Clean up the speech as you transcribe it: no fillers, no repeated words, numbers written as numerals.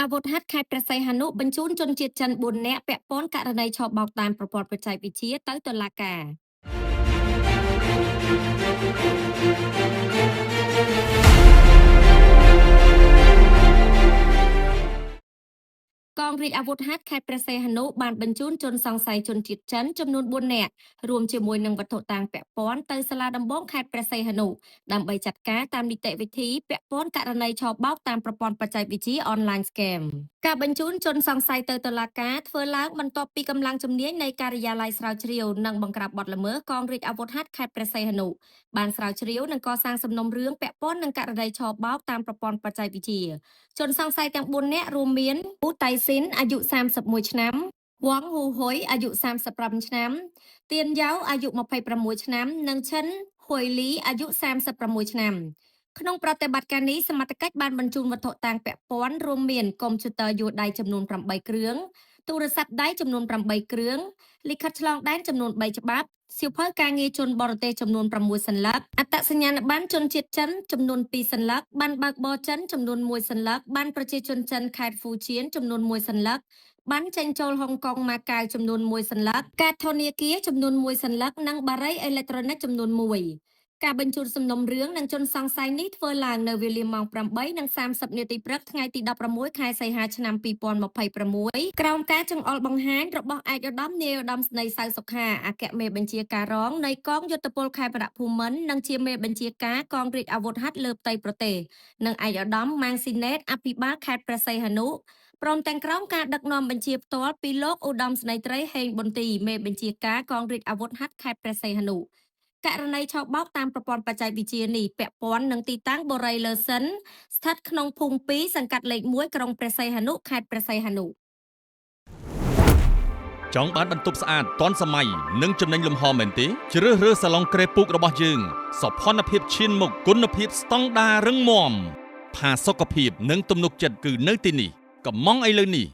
អាវុធហត្ថខេត្តព្រះសីហនុបញ្ជូនជនជាតិចិន4នាក់ពាក់ព័ន្ធករណីឆបោកតាមប្រព័ន្ធបច្ចេកវិទ្យាទៅតុលាការកងរាជអាវុធហត្ថខេត្តព្រះសីហនុបានបញ្ជូនជនសង្ស័យជនជាតិចិនចំនួន4នាក់រួមជាមួយនឹងវត្ថុតាងពាក់ព័ន្ធទៅសាលាដំបងខេត្តព្រះសីហនុដើម្បីចាត់ការតាមនីតិវិធីពាក់ព័ន្ធករណីឆបោកតាមប្រព័ន្ធបច្ចេកវិទ្យា Online Scam ការបញ្ជូនជនសង្ស័យទៅតុលាការធ្វើឡើងបន្ទាប់ពីកម្លាំងជំនាញនៃការិយាល័យស្រាវជ្រាវនិងបង្ក្រាបបទល្មើសកងរាជអាវុធហត្ថខេត្តព្រះសីហនុបានស្រាវជ្រាវនិងកសាងសំណុំរឿងពាក់ព័ន្ធនឹងករណីឆបោកតាមប្រព័ន្ធបច្ចេកវិទ្យាជនសង្ស័យទាំង4នាក់រួមមានអ៊ូតៃស៊ីនអាយុ31ឆ្នាំវ៉ងហ៊ូហ៊ុយអាយុ35ឆ្នាំទៀនយ៉ាវអាយុ26ឆ្នាំនិងឈិនហ៊ុយលីអាយុ36ឆ្នាំក្នុងប្រតិបត្តិការនេះសមត្ថកិច្ចបានបញ្ជូនវត្ថុតាងពាក់ព័ន្ធរួមមានកុំព្យូទ័រយួរដៃចំនួន8គ្រឿងទូរស័ព្ទដៃចំនួន8គ្រឿងលិខិតឆ្លងដែនចំនួន3ច្បាប់សៀវភៅការងារជនបរទេសចំនួន6សន្លឹកអត្តសញ្ញាណប័ណ្ណជនជាតិចិនចំនួន2សន្លឹកប័ណ្ណបើកបរចិនចំនួន1សន្លឹកប័ណ្ណប្រជាជនចិនខេត្តហ្វូជៀនចំនួន1សន្លឹកប័ណ្ណចេញចូលហុងកុងម៉ាកាវចំនួន1សន្លឹកកាតធនាគារចំនួន1សន្លឹកនិងបារីអេឡិចត្រូនិកចំនួន1ការបញ្ជូនសំណុំរឿងនិងជនសង្ស័យនេះធ្វើឡើងនៅវេលាម៉ោង8:30នាទីព្រឹកថ្ងៃទី16ខែសីហាឆ្នាំ2026ក្រោមការចង្អុលបង្ហាញរបស់ឯកឧត្តមនាយឧត្តមស្រីសៅសុខាអគ្គមេបញ្ជាការរងនៃកងយុទ្ធពលខេត្តភូមិន្ទនិងជាមេបញ្ជាការកងរាជអាវុធហត្ថលើផ្ទៃប្រទេសនិងឯកឧត្តមម៉ាងស៊ីណេតអភិបាលខេត្តព្រះសីហនុព្រមទាំងក្រោមការដឹកនាំបញ្ជាផ្ទាល់ពីលោកឧត្តមស្នេហ៍ត្រីហេងប៊ុនទីមេបញ្ជាការកងរាជអាវុធហត្ថខេត្តព្រះសីហនុករណីឆបោកតាមប្រព័ន្ធបច្ចេកវិទ្យានេះពាក់ព័ន្ធនឹងទីតាំងបូរីលើសិនស្ថិតក្នុងភូមិ2សង្កាត់លេខ1ក្រុងព្រះសីហនុខេត្តព្រះសីហនុចង់បានបន្ទប់ស្អាតទាន់សម័យនិងចំណេញលំហមែនទេជ្រើសរើសសាឡុងក្រេពូករបស់យើងសោភ័ណភាពឈានមុខគុណភាពស្តង់ដាររឹងមាំផាសុកភាពនិងទំនុកចិត្តគឺនៅទីនេះកំងឥឡូវនេះ